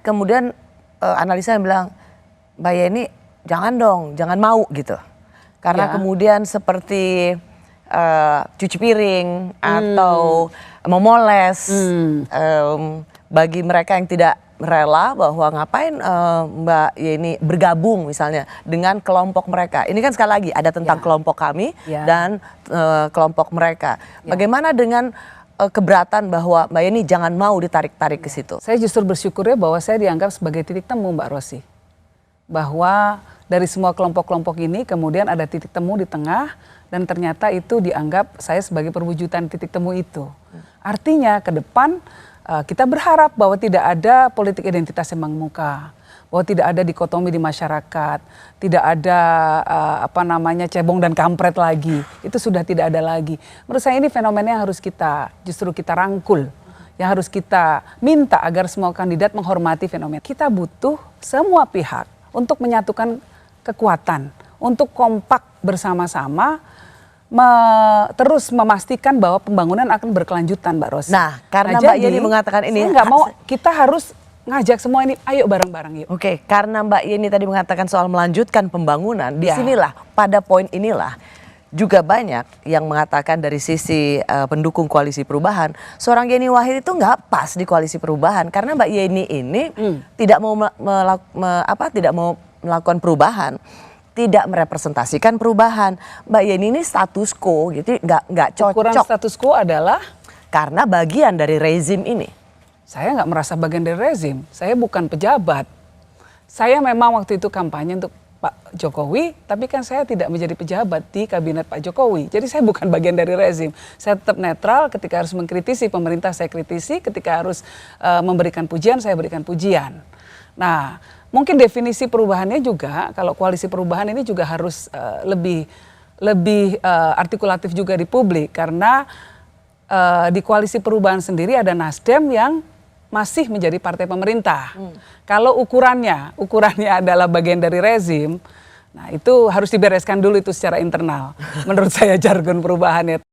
kemudian analisa yang bilang, Mbak Yeni jangan dong, jangan mau gitu. Karena kemudian seperti cuci piring atau memoles bagi mereka yang tidak rela bahwa ngapain Mbak Yeni bergabung misalnya dengan kelompok mereka. Ini kan sekali lagi ada tentang kelompok kami dan kelompok mereka. Bagaimana dengan keberatan bahwa Mbak Yeni jangan mau ditarik-tarik ke situ? Saya justru bersyukurnya bahwa saya dianggap sebagai titik temu, Mbak Rosi. Bahwa dari semua kelompok-kelompok ini kemudian ada titik temu di tengah dan ternyata itu dianggap saya sebagai perwujudan titik temu itu. Artinya ke depan kita berharap bahwa tidak ada politik identitas yang mengemuka, bahwa tidak ada dikotomi di masyarakat, tidak ada cebong dan kampret lagi. Itu sudah tidak ada lagi. Menurut saya ini fenomena yang harus justru kita rangkul, yang harus kita minta agar semua kandidat menghormati fenomena. Kita butuh semua pihak untuk menyatukan kekuatan, untuk kompak bersama-sama, terus memastikan bahwa pembangunan akan berkelanjutan, Mbak Rosi. Nah, karena Mbak Yeni mengatakan ini, saya nggak mau, kita harus ngajak semua ini, ayo bareng-bareng yuk. Oke, karena Mbak Yeni tadi mengatakan soal melanjutkan pembangunan, disinilah pada poin inilah juga banyak yang mengatakan dari sisi pendukung koalisi perubahan, seorang Yeni Wahid itu nggak pas di koalisi perubahan karena Mbak Yeni ini tidak mau melakukan perubahan, tidak merepresentasikan perubahan. Mbak Yeni ini status quo, gitu nggak cocok. Ukuran status quo adalah karena bagian dari rezim ini. Saya nggak merasa bagian dari rezim. Saya bukan pejabat. Saya memang waktu itu kampanye untuk Pak Jokowi, tapi kan saya tidak menjadi pejabat di kabinet Pak Jokowi. Jadi saya bukan bagian dari rezim. Saya tetap netral ketika harus mengkritisi pemerintah, saya kritisi. Ketika harus memberikan pujian, saya berikan pujian. Nah, mungkin definisi perubahannya juga, kalau koalisi perubahan ini juga harus lebih artikulatif juga di publik. Karena di koalisi perubahan sendiri ada Nasdem yang masih menjadi partai pemerintah. Kalau ukurannya adalah bagian dari rezim, nah itu harus dibereskan dulu itu secara internal. Menurut saya jargon perubahannya.